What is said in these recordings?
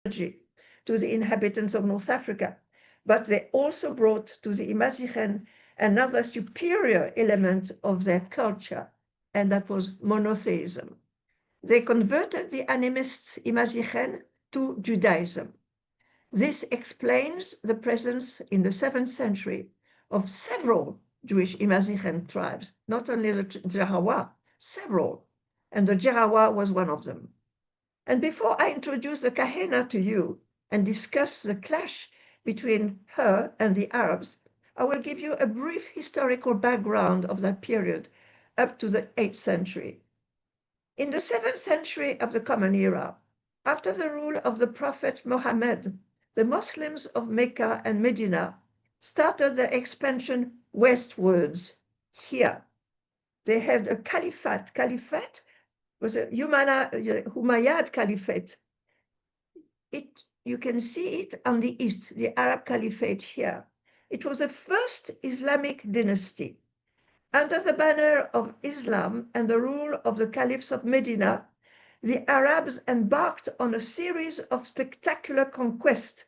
to the inhabitants of North Africa, but they also brought to the Imazighen another superior element of their culture, and that was monotheism. They converted the animists Imazighen to Judaism. This explains the presence in the 7th century of several Jewish Imazighen tribes, not only the Jarawa, several, and the Jarawa was one of them. And before I introduce the Kahena to you and discuss the clash between her and the Arabs, I will give you a brief historical background of that period up to the 8th century. In the 7th century of the Common Era, after the rule of the Prophet Muhammad, the Muslims of Mecca and Medina started their expansion westwards here. They had a caliphate. Caliphate was a Umayyad Caliphate. You can see it on the east, the Arab Caliphate here. It was the first Islamic dynasty. Under the banner of Islam and the rule of the Caliphs of Medina, the Arabs embarked on a series of spectacular conquests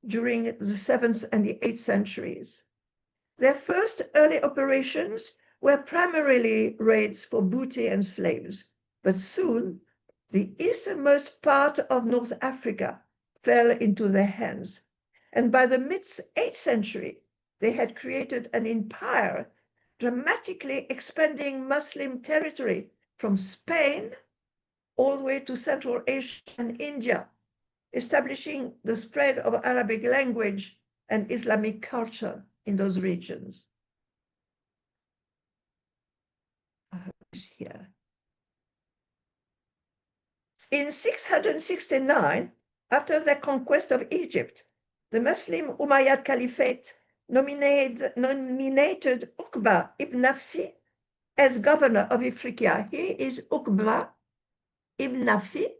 during the 7th and the 8th centuries. Their first early operations were primarily raids for booty and slaves, but soon the easternmost part of North Africa fell into their hands, and by the mid-8th century, they had created an empire dramatically expanding Muslim territory from Spain all the way to Central Asia and India, establishing the spread of Arabic language and Islamic culture in those regions. Here. In 669, after the conquest of Egypt, the Muslim Umayyad Caliphate nominated Uqba ibn Nafi as governor of Ifriqiya. He is Uqba ibn Nafi,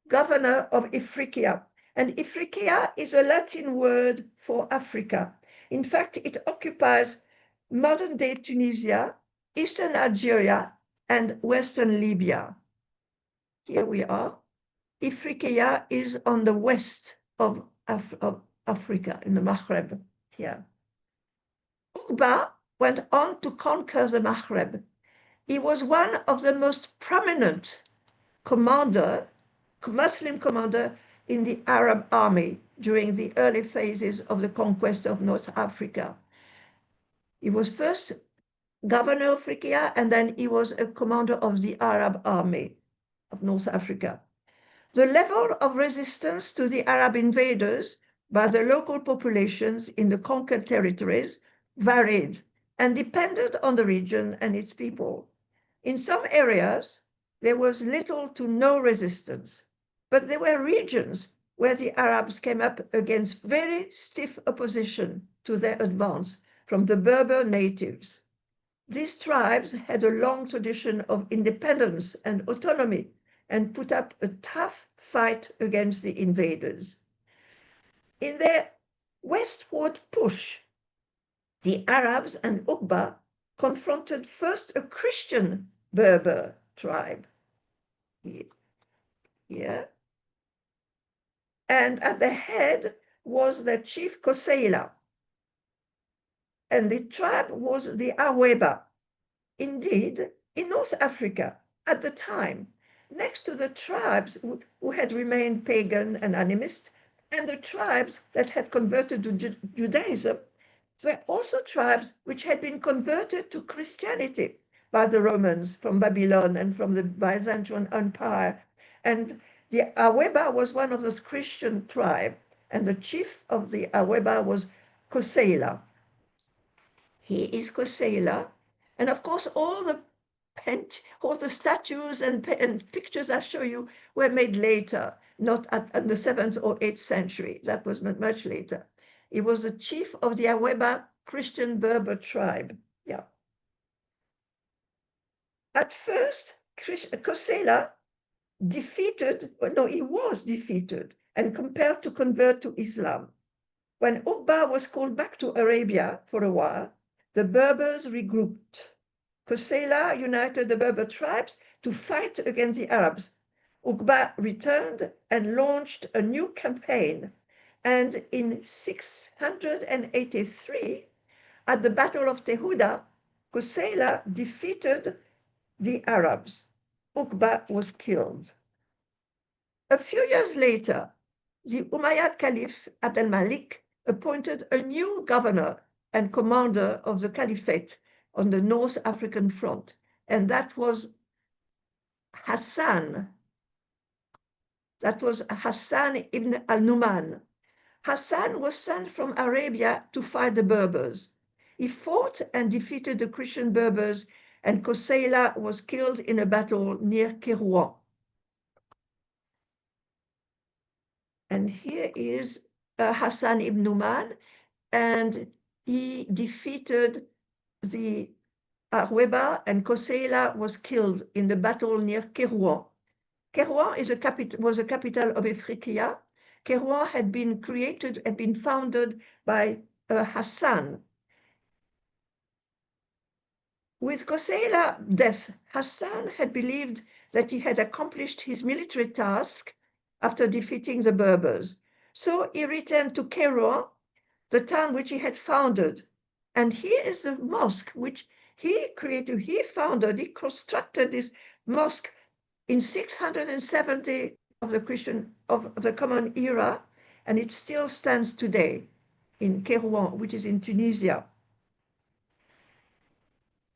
governor of Ifriqiya. And Ifriqiya is a Latin word for Africa. In fact, it occupies modern-day Tunisia, eastern Algeria, and western Libya. Here we are. Ifriqiya is on the west of Africa, in the Maghreb, here. Uqba went on to conquer the Maghreb. He was one of the most prominent Muslim commander in the Arab army during the early phases of the conquest of North Africa. He was first governor of Ifriqiya, and then he was a commander of the Arab army of North Africa. The level of resistance to the Arab invaders by the local populations in the conquered territories varied and depended on the region and its people. In some areas, there was little to no resistance, but there were regions where the Arabs came up against very stiff opposition to their advance from the Berber natives. These tribes had a long tradition of independence and autonomy and put up a tough fight against the invaders. In their westward push, the Arabs and Uqba confronted first a Christian Berber tribe here, and at the head was their chief Koseila, and the tribe was the Aweba. Indeed, in North Africa at the time, next to the tribes who had remained pagan and animist, and the tribes that had converted to Judaism, there were also tribes which had been converted to Christianity by the Romans from Babylon and from the Byzantine Empire. And the Aweba was one of those Christian tribes, and the chief of the Aweba was Koseila. He is Koseila, and of course all the statues and pictures I show you were made later, not in the 7th or 8th century. That was much later. He was the chief of the Aweba Christian Berber tribe. Yeah. At first, Koseila he was defeated and compelled to convert to Islam. When Uqba was called back to Arabia for a while, the Berbers regrouped. Koseila united the Berber tribes to fight against the Arabs, Uqba returned and launched a new campaign, and in 683, at the Battle of Tehuda, Qusayla defeated the Arabs. Uqba was killed. A few years later, the Umayyad Caliph Abd al-Malik appointed a new governor and commander of the caliphate on the North African front, and that was Hassan. That was Hassan ibn al-Numan. Hassan was sent from Arabia to fight the Berbers. He fought and defeated the Christian Berbers, and Qusayla was killed in a battle near Kairouan. And here is Hassan ibn Numan, and he defeated the Arweba, and Qusayla was killed in the battle near Kairouan. Kairouan was a capital of Ifriqiya. Kairouan had been founded by Hassan. With Qusayla's death, Hassan had believed that he had accomplished his military task after defeating the Berbers. So he returned to Kairouan, the town which he had founded. And here is the mosque which he created, he constructed this mosque in 670 of the Common Era, and it still stands today in Kairouan, which is in Tunisia.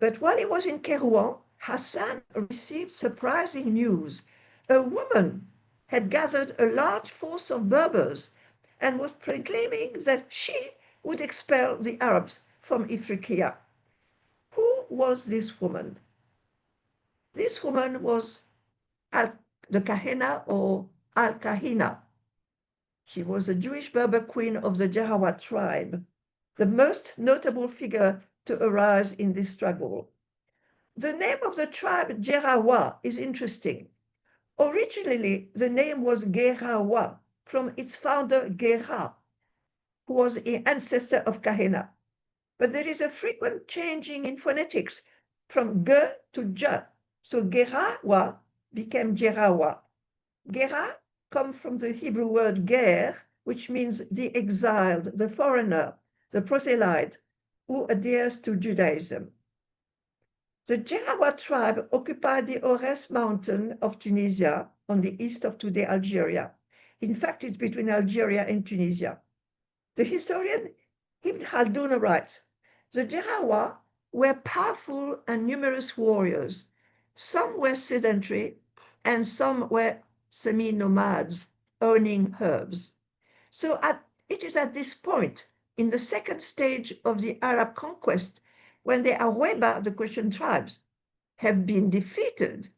But while he was in Kairouan, Hassan received surprising news. A woman had gathered a large force of Berbers and was proclaiming that she would expel the Arabs from Ifriqiya. Who was this woman? This woman was the Kahena or Al-Kahina. She was a Jewish Berber queen of the Jarawa tribe, the most notable figure to arise in this struggle. The name of the tribe Jarawa is interesting. Originally, the name was Gerawa, from its founder Gera, who was an ancestor of Kahena. But there is a frequent changing in phonetics from G to J, so Gerawa became Jerawa. Gera comes from the Hebrew word ger, which means the exiled, the foreigner, the proselyte, who adheres to Judaism. The Jarawa tribe occupied the Ores mountain of Tunisia on the east of today Algeria. In fact, it's between Algeria and Tunisia. The historian Ibn Khaldun writes, the Jarawa were powerful and numerous warriors. Some were sedentary and some were semi-nomads owning herbs. So it is at this point, in the second stage of the Arab conquest, when the Arweba, the Christian tribes, have been defeated,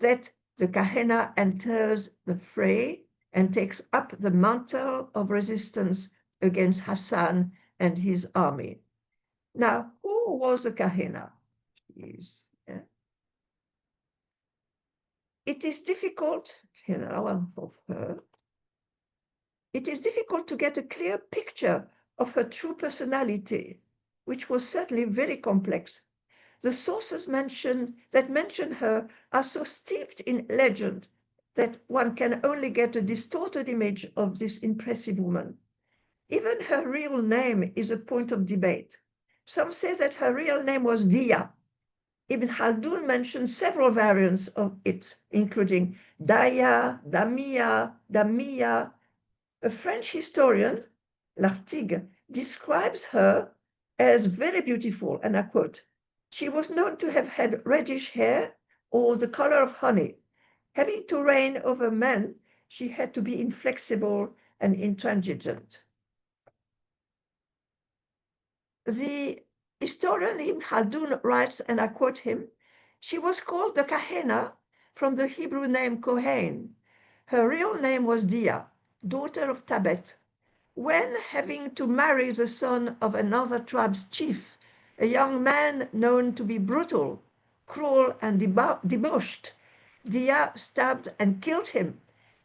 that the Kahena enters the fray and takes up the mantle of resistance against Hassan and his army. Now, who was the Kahena? It is difficult, of her. It is difficult to get a clear picture of her true personality, which was certainly very complex. The sources that mention her are so steeped in legend that one can only get a distorted image of this impressive woman. Even her real name is a point of debate. Some say that her real name was Dia. Ibn Khaldun mentions several variants of it, including Daya, Damia, Damia. A French historian, Lartigue, describes her as very beautiful, and I quote, she was known to have had reddish hair or the color of honey. Having to reign over men, she had to be inflexible and intransigent. The historian Ibn Khaldun writes, and I quote him, she was called the Kahena from the Hebrew name Kohen. Her real name was Dia, daughter of Tabet. When having to marry the son of another tribe's chief, a young man known to be brutal, cruel, and debauched, Dia stabbed and killed him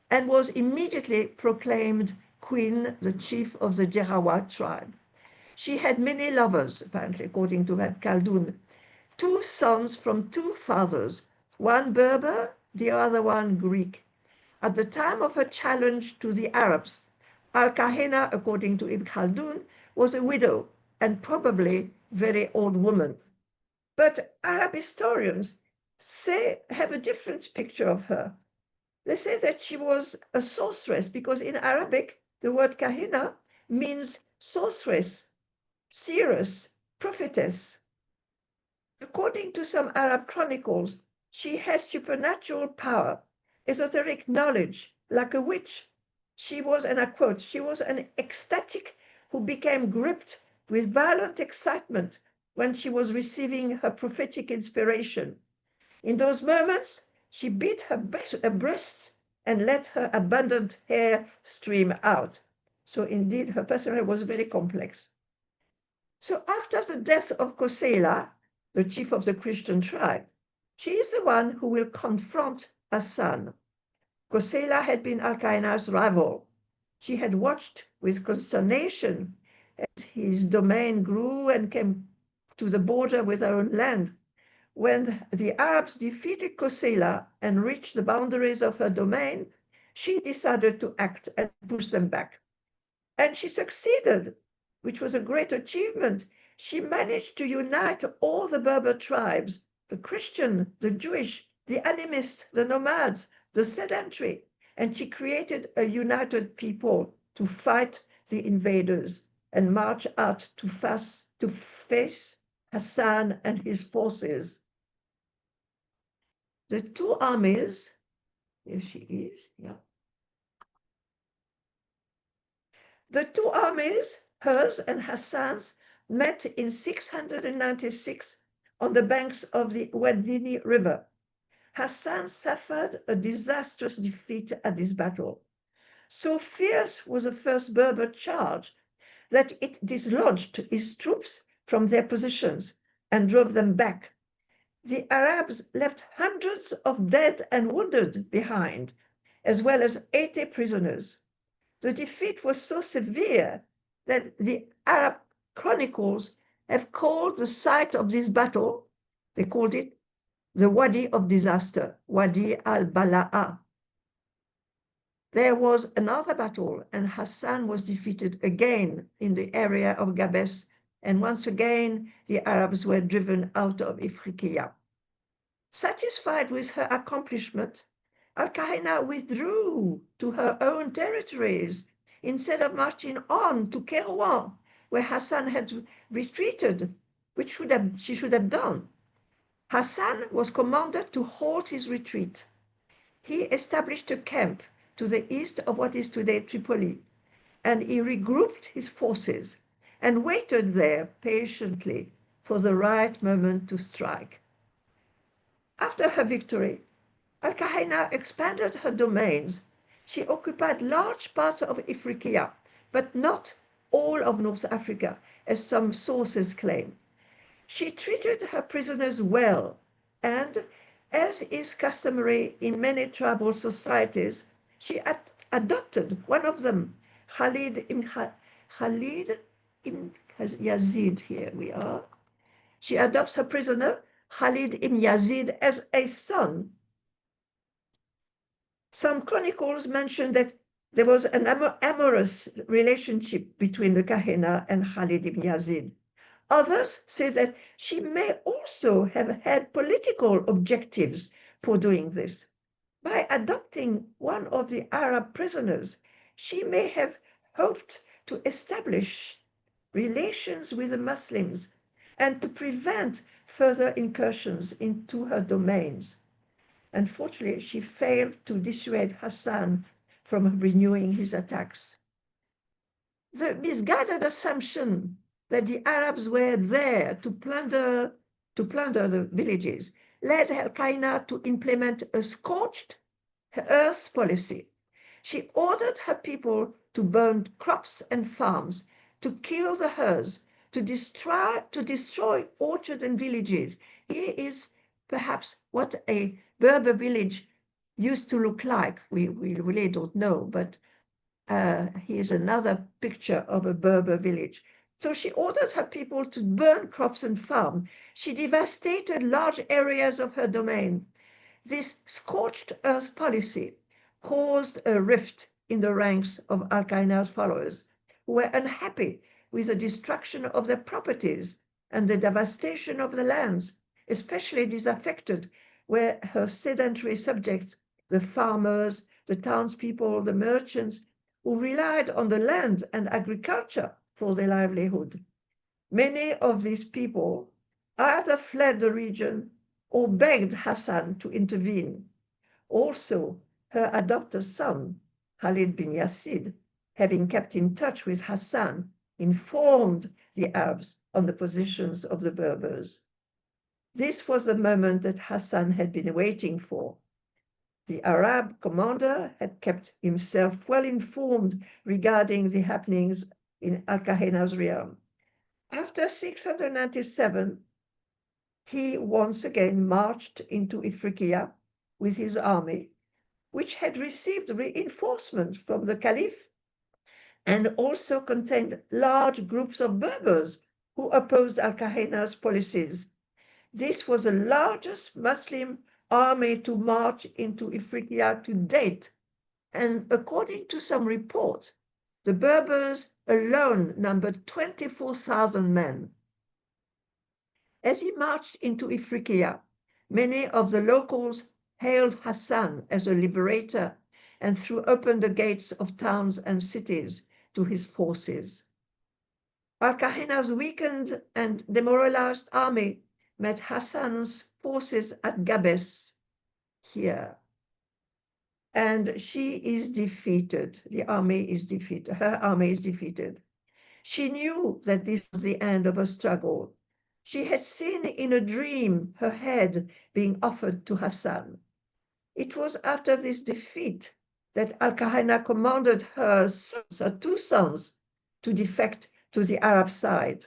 and was immediately proclaimed queen, the chief of the Jarawa tribe. She had many lovers, apparently, according to Khaldun. 2 sons from 2 fathers, one Berber, the other one Greek. At the time of her challenge to the Arabs, Al-Kahina, according to Ibn Khaldun, was a widow and probably very old woman. But Arab historians have a different picture of her. They say that she was a sorceress because in Arabic, the word kahina means sorceress, seeress, prophetess. According to some Arab chronicles, she has supernatural power, esoteric knowledge, like a witch. She was, and I quote, she was an ecstatic who became gripped with violent excitement when she was receiving her prophetic inspiration. In those moments, she beat her breasts and let her abundant hair stream out. So indeed, her personality was very complex. So after the death of Kosela, the chief of the Christian tribe, she is the one who will confront Hassan. Kosela had been Al-Qaeda's rival. She had watched with consternation as his domain grew and came to the border with her own land. When the Arabs defeated Kosela and reached the boundaries of her domain, she decided to act and push them back. And she succeeded, which was a great achievement. She managed to unite all the Berber tribes, the Christian, the Jewish, the animist, the nomads, the sedentary, and she created a united people to fight the invaders and march out to face Hassan and his forces. The two armies, here she is, yeah. The two armies, hers and Hassan's, met in 696 on the banks of the Wadini River. Hassan suffered a disastrous defeat at this battle. So fierce was the first Berber charge that it dislodged his troops from their positions and drove them back. The Arabs left hundreds of dead and wounded behind, as well as 80 prisoners. The defeat was so severe that the Arab chronicles have called the site of this battle, they called it the Wadi of Disaster, Wadi al-Bala'a. There was another battle, and Hassan was defeated again in the area of Gabes, and once again the Arabs were driven out of Ifriqiya. Satisfied with her accomplishment, Al-Kahina withdrew to her own territories instead of marching on to Kairouan, where Hassan had retreated, which she should have done. Hassan was commanded to halt his retreat. He established a camp to the east of what is today Tripoli, and he regrouped his forces and waited there patiently for the right moment to strike. After her victory, Al-Kahina expanded her domains. She occupied large parts of Ifriqiya, but not all of North Africa, as some sources claim. She treated her prisoners well, and, as is customary in many tribal societies, she adopted one of them, Khalid ibn Yazid, here we are. She adopts her prisoner, Khalid ibn Yazid, as a son. Some chronicles mention that there was an amorous relationship between the Kahina and Khalid ibn Yazid. Others say that she may also have had political objectives for doing this. By adopting one of the Arab prisoners, she may have hoped to establish relations with the Muslims and to prevent further incursions into her domains. Unfortunately, she failed to dissuade Hassan from renewing his attacks. The misguided assumption that the Arabs were there to plunder the villages led Al-Qaeda to implement a scorched earth policy. She ordered her people to burn crops and farms, to kill the herds, to destroy orchards and villages. Here is perhaps what a Berber village used to look like. We really don't know, but here's another picture of a Berber village. So she ordered her people to burn crops and farm. She devastated large areas of her domain. This scorched earth policy caused a rift in the ranks of Al-Qaeda's followers, who were unhappy with the destruction of their properties and the devastation of the lands, especially disaffected were her sedentary subjects, the farmers, the townspeople, the merchants, who relied on the land and agriculture for their livelihood. Many of these people either fled the region or begged Hassan to intervene. Also, her adopted son, Khalid bin Yazid, having kept in touch with Hassan, informed the Arabs on the positions of the Berbers. This was the moment that Hassan had been waiting for. The Arab commander had kept himself well informed regarding the happenings in Al-Qaeda's realm. After 697, he once again marched into Ifriqiya with his army, which had received reinforcement from the Caliph and also contained large groups of Berbers who opposed Al-Qaeda's policies. This was the largest Muslim army to march into Ifriqiya to date, and according to some reports, the Berbers alone numbered 24,000 men. As he marched into Ifriqiya, many of the locals hailed Hassan as a liberator and threw open the gates of towns and cities to his forces. Al-Qaeda's weakened and demoralized army met Hassan's forces at Gabes here. And she is defeated. The army is defeated. Her army is defeated. She knew that this was the end of her struggle. She had seen in a dream her head being offered to Hassan. It was after this defeat that Al-Qaeda commanded her sons, her two sons, to defect to the Arab side.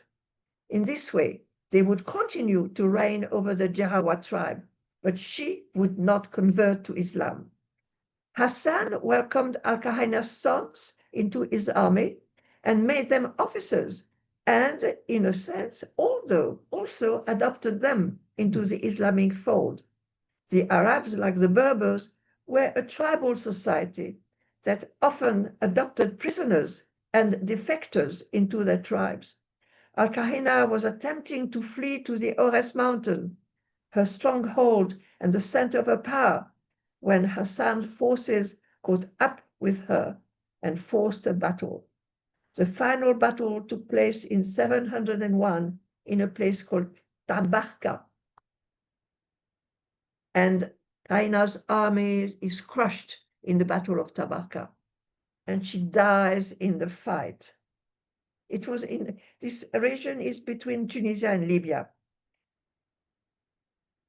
In this way, they would continue to reign over the Jarawa tribe, but she would not convert to Islam. Hassan welcomed Al-Qaeda's sons into his army and made them officers, and in a sense, although also adopted them into the Islamic fold. The Arabs, like the Berbers, were a tribal society that often adopted prisoners and defectors into their tribes. Al-Qaeda was attempting to flee to the Ores mountain, her stronghold and the center of her power, when Hassan's forces caught up with her and forced a battle. The final battle took place in 701 in a place called Tabarka. And Qaeda's army is crushed in the Battle of Tabarka, and she dies in the fight. It was in this region is between Tunisia and Libya.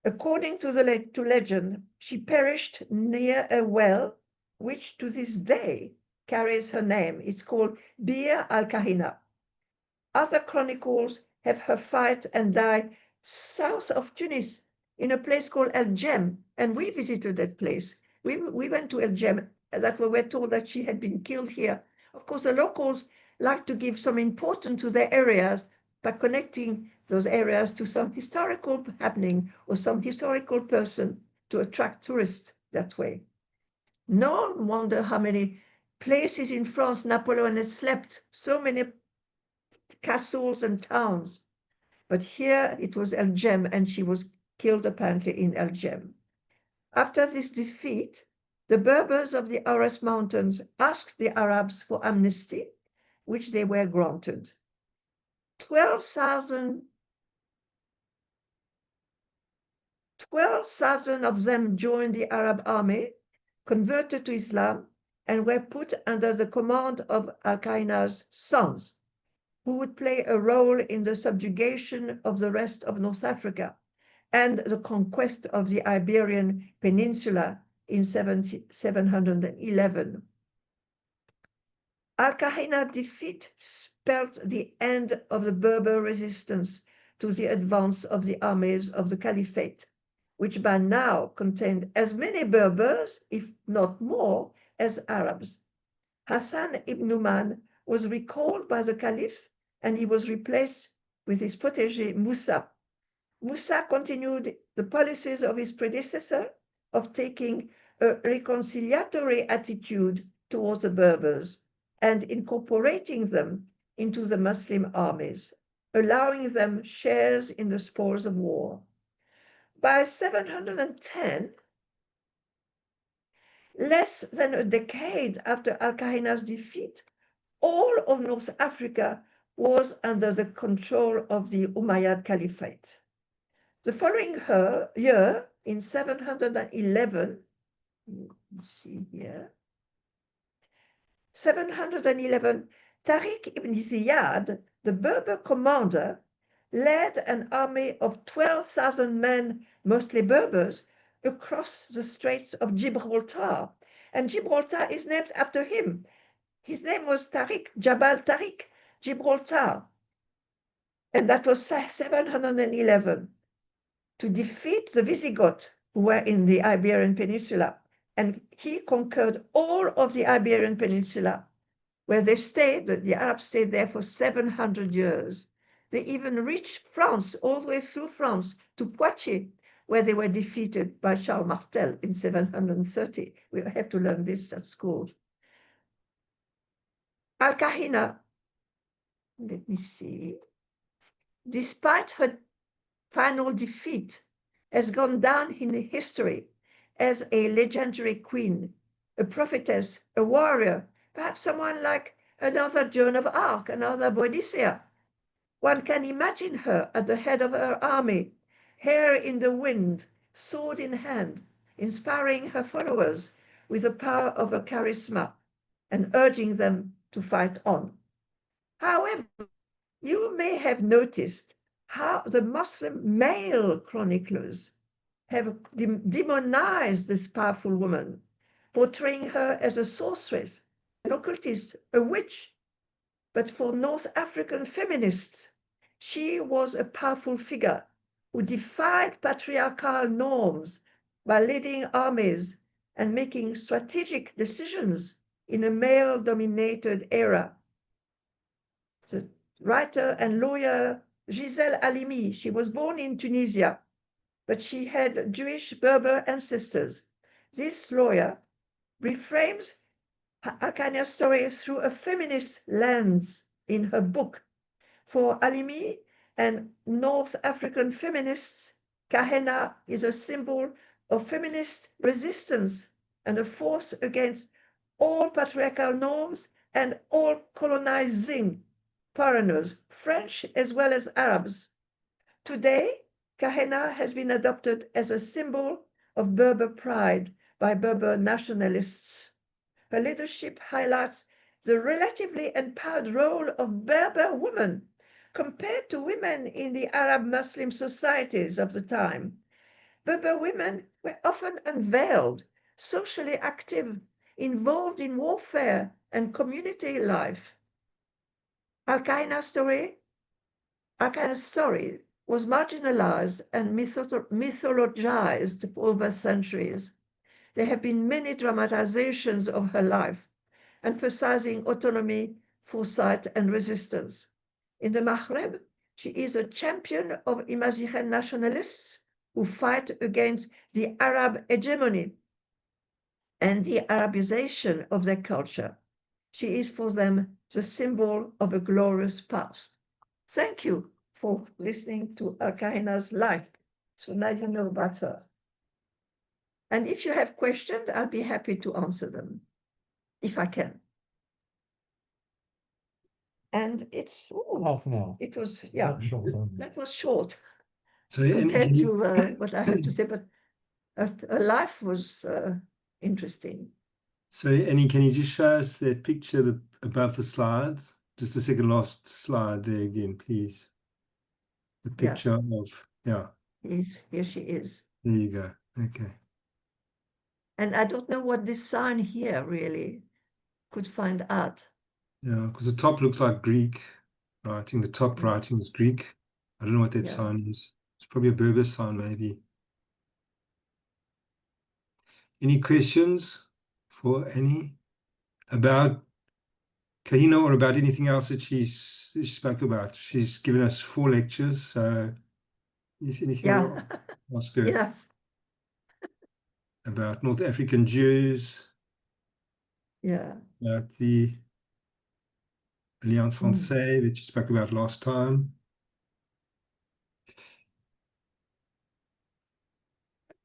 According to legend, she perished near a well, which to this day carries her name. It's called Bir al-Kahina. Other chronicles have her fight and die south of Tunis in a place called El Jem, and we visited that place. We went to El Jem, that we were told that she had been killed here. Of course, the locals like to give some importance to their areas by connecting those areas to some historical happening or some historical person to attract tourists that way. No wonder how many places in France Napoleon had slept, so many castles and towns. But here it was El Jem, and she was killed apparently in El Jem. After this defeat, the Berbers of the Ores Mountains asked the Arabs for amnesty, which they were granted. 12,000 of them joined the Arab army, converted to Islam, and were put under the command of Al-Qaeda's sons, who would play a role in the subjugation of the rest of North Africa and the conquest of the Iberian Peninsula in 711. Al-Qaeda defeat spelled the end of the Berber resistance to the advance of the armies of the Caliphate, which by now contained as many Berbers, if not more, as Arabs. Hassan ibn Numan was recalled by the Caliph, and he was replaced with his protégé Musa. Musa continued the policies of his predecessor of taking a reconciliatory attitude towards the Berbers and incorporating them into the Muslim armies, allowing them shares in the spoils of war. By 710, less than a decade after Al-Kahina's defeat, all of North Africa was under the control of the Umayyad Caliphate. The following year, in 711, see here, 711, Tariq ibn Ziyad, the Berber commander, led an army of 12,000 men, mostly Berbers, across the Straits of Gibraltar. And Gibraltar is named after him. His name was Tariq, Jabal Tariq, Gibraltar. And that was 711 to defeat the Visigoths who were in the Iberian Peninsula. And he conquered all of the Iberian Peninsula, where they stayed, the Arabs stayed there for 700 years. They even reached France, all the way through France, to Poitiers, where they were defeated by Charles Martel in 730. We have to learn this at school. Al-Kahina, let me see, despite her final defeat, has gone down in history as a legendary queen, a prophetess, a warrior, perhaps someone like another Joan of Arc, another Boadicea. One can imagine her at the head of her army, hair in the wind, sword in hand, inspiring her followers with the power of her charisma and urging them to fight on. However, you may have noticed how the Muslim male chroniclers have demonized this powerful woman, portraying her as a sorceress, an occultist, a witch. But for North African feminists, she was a powerful figure who defied patriarchal norms by leading armies and making strategic decisions in a male-dominated era. The writer and lawyer Gisèle Halimi, she was born in Tunisia, but she had Jewish Berber ancestors. This lawyer reframes Al-Kahina's story through a feminist lens in her book. For Halimi and North African feminists, Kahina is a symbol of feminist resistance and a force against all patriarchal norms and all colonizing foreigners, French as well as Arabs. Today, Kahina has been adopted as a symbol of Berber pride by Berber nationalists. Her leadership highlights the relatively empowered role of Berber women compared to women in the Arab Muslim societies of the time. Berber women were often unveiled, socially active, involved in warfare and community life. Al-Kahina's story was marginalized and mythologized for over centuries. There have been many dramatizations of her life, emphasizing autonomy, foresight, and resistance. In the Maghreb, she is a champion of Imazighen nationalists who fight against the Arab hegemony and the Arabization of their culture. She is for them the symbol of a glorious past. Thank you for listening to Al-Kahina's life. So now you know about her. And if you have questions, I'll be happy to answer them, if I can. And it's half an hour. It was that was short. So compared to what I have to say, but her life was interesting. So Annie, can you just show us that picture above the slide? Just the second last slide there again, please. The picture of Here she is. There you go. Okay. And I don't know what this sign here really could find out. Yeah, because the top looks like Greek writing. The top writing is Greek. I don't know what that sign is. It's probably a Berber sign, maybe. Any questions for Annie about Kahina or about anything else that she spoke about? She's given us 4 lectures, so anything you want to ask her? Enough. about North African Jews, Yeah. about the Alliance Française that you spoke about last time.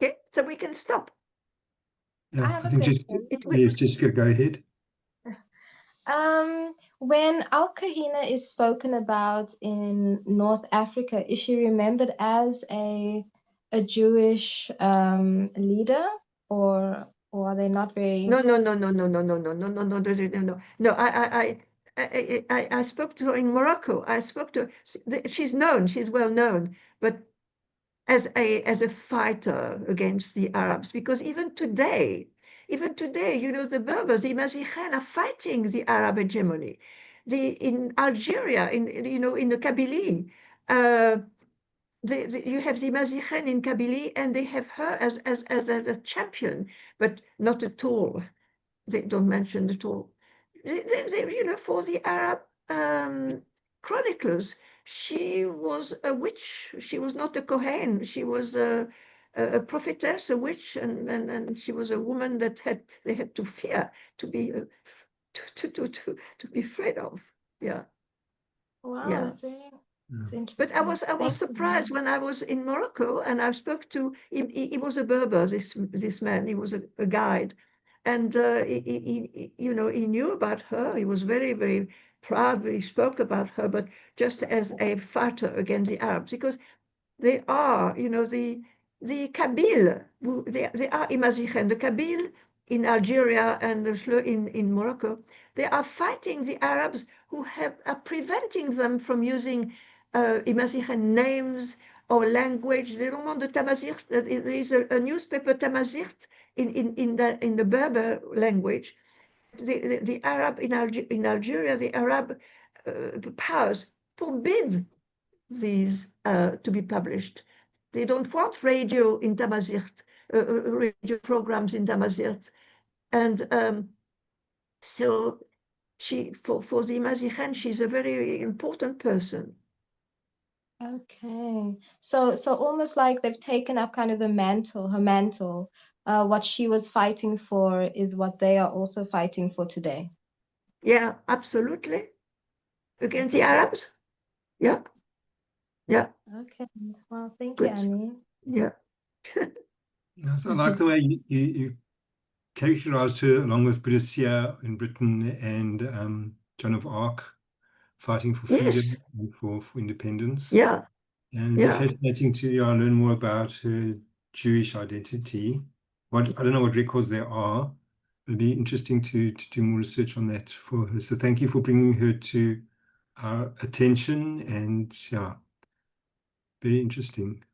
Okay, so we can stop. Yeah, I have I a think question. yes, Jessica, go ahead. When Al Kahina is spoken about in North Africa, is she remembered as a Jewish leader, or are they not very? No. I spoke to her in Morocco. I spoke to her. She's known. She's well known, but as a fighter against the Arabs, because even today, the Berbers, the Imazighen are fighting the Arab hegemony. In Algeria, in the Kabylie, you have the Imazighen in Kabylie, and they have her as a champion, but not at all. They don't mention at all. For the Arab chroniclers, she was a witch. She was not a Kohen. She was a prophetess, a witch, and she was a woman that they had to fear, to be to be afraid of. Yeah, Wow, yeah. that's Yeah. But interesting. I was surprised when I was in Morocco and I spoke to him. He was a Berber. This man. He was a guide, and he knew about her. He was very, very proud. He spoke about her, but just as a fighter against the Arabs, because they are, the Kabyle. They are Imazighen. The Kabyle in Algeria and the Shlo in Morocco. They are fighting the Arabs who are preventing them from using Imazighen names or language. They don't want the Tamazight. There is a newspaper Tamazight in the Berber language. The Arab in Algeria, the Arab powers forbid these to be published. They don't want radio in Tamazight, radio programs in Tamazight. And so for the Imazighen, she's a very important person. Okay, so almost like they've taken up kind of her mantle. What she was fighting for is what they are also fighting for today. Yeah, absolutely. Against the Arabs. Yeah. Yeah. Okay, well, thank you, Good. Annie. Yeah. Yes, I like the way you characterized her along with Boudicca in Britain and Joan of Arc fighting for freedom Yes. and for independence. Yeah. And it'd be Yeah. fascinating to learn more about her Jewish identity. I don't know what records there are. It'd be interesting to do more research on that for her. So thank you for bringing her to our attention, and yeah, very interesting.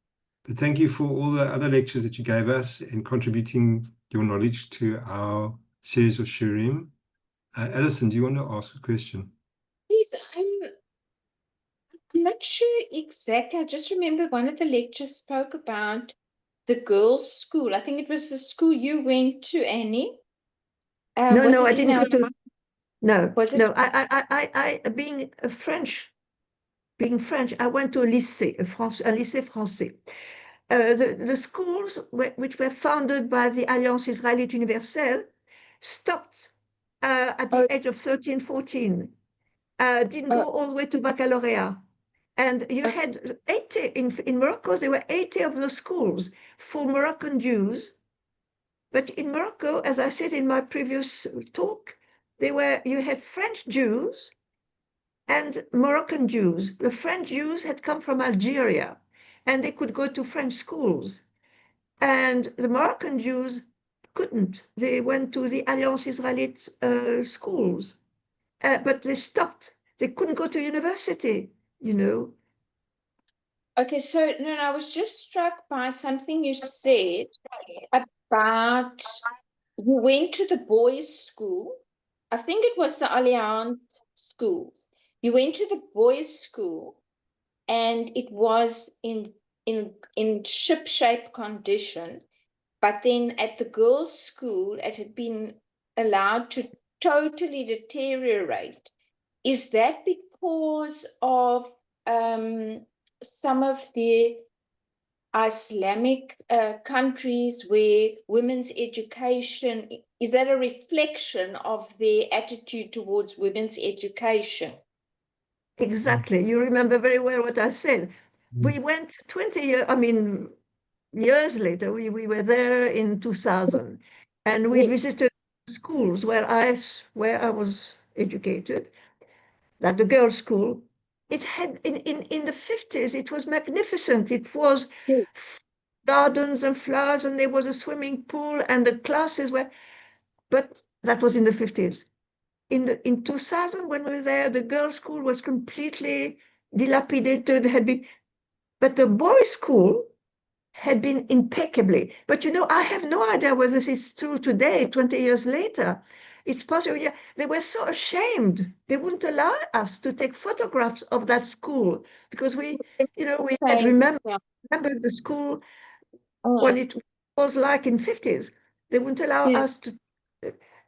But thank you for all the other lectures that you gave us and contributing your knowledge to our series of shiurim. Alison, do you want to ask a question? Please, I'm not sure exactly. I just remember one of the lectures spoke about the girls' school. I think it was the school you went to, Annie. Was I it in didn't our, go to. No, was it? no. I being French, I went to a lycée, un lycée français. The schools which were founded by the Alliance Israélite Universelle stopped at the age of 13, 14. Didn't go all the way to baccalaureate. And you had 80, in Morocco, there were 80 of the schools for Moroccan Jews. But in Morocco, as I said in my previous talk, you had French Jews and Moroccan Jews. The French Jews had come from Algeria and they could go to French schools. And the Moroccan Jews couldn't. They went to the Alliance Israélite schools, but they stopped. They couldn't go to university, Okay, so no, I was just struck by something you said about you went to the boys' school. I think it was the Alliant schools. You went to the boys' school, and it was in ship-shape condition. But then at the girls' school, it had been allowed to totally deteriorate. Is that because of some of the Islamic countries where women's education, is that a reflection of their attitude towards women's education? Exactly. You remember very well what I said. We went 20 years, I mean, years later, we were there in 2000, and we Yes. visited schools where I was educated, like the girls' school. It had in the 50s, it was magnificent. It was Yes. gardens and flowers, and there was a swimming pool, and the classes were, but that was in the 50s. In 2000, when we were there, the girls' school was completely dilapidated, but the boys' school had been impeccably. But I have no idea whether this is true today, 20 years later. It's possible. Yeah, they were so ashamed. They wouldn't allow us to take photographs of that school because we had remembered the school what it was like in 50s. They wouldn't allow us to.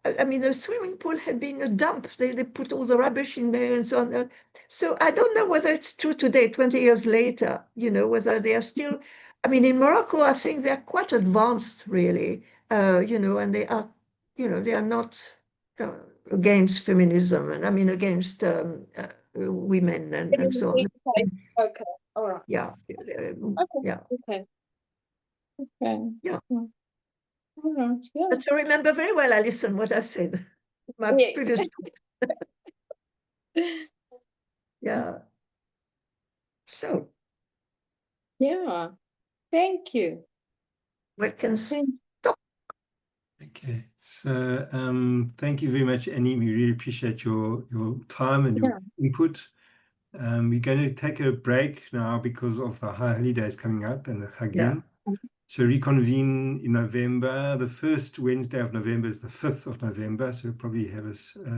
I mean, the swimming pool had been a dump. They put all the rubbish in there and so on. So I don't know whether it's true today, 20 years later, whether they are still. I mean, in Morocco, I think they're quite advanced, really, and they are not against feminism and I mean against women and so on. Okay, all right. Yeah, yeah. Okay. Okay. Yeah. All right. Yeah. But you remember very well, Alison, what I said. My Yes. previous yeah. So Yeah. Thank you. we can Thank stop. Okay, so thank you very much, Annie. We really appreciate your time and your input. We're going to take a break now because of the high holidays coming up and the Chagim. Yeah. So reconvene in November. The first Wednesday of November is the 5th of November, so we'll probably have a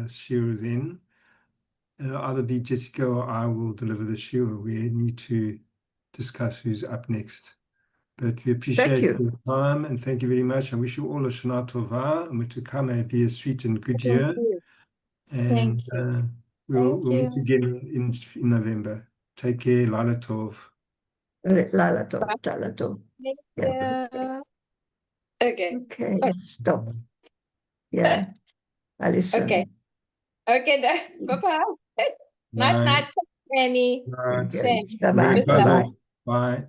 shiur then. It'll either be Jessica or I will deliver the shiur. We need to discuss who's up next. But we appreciate you. your time and thank you very much. I wish you all a Shana Tova and to come and be a sweet and good year. And we'll meet again in November. Take care. Lala Tov. Lala Tov, Lala Tov. you. Okay. Okay, stop. Yeah, Alison. Okay. Okay, bye-bye. Night, Bye. night, Annie. Right. Okay. Thanks. Bye-bye. Bye. Bye-bye. Bye.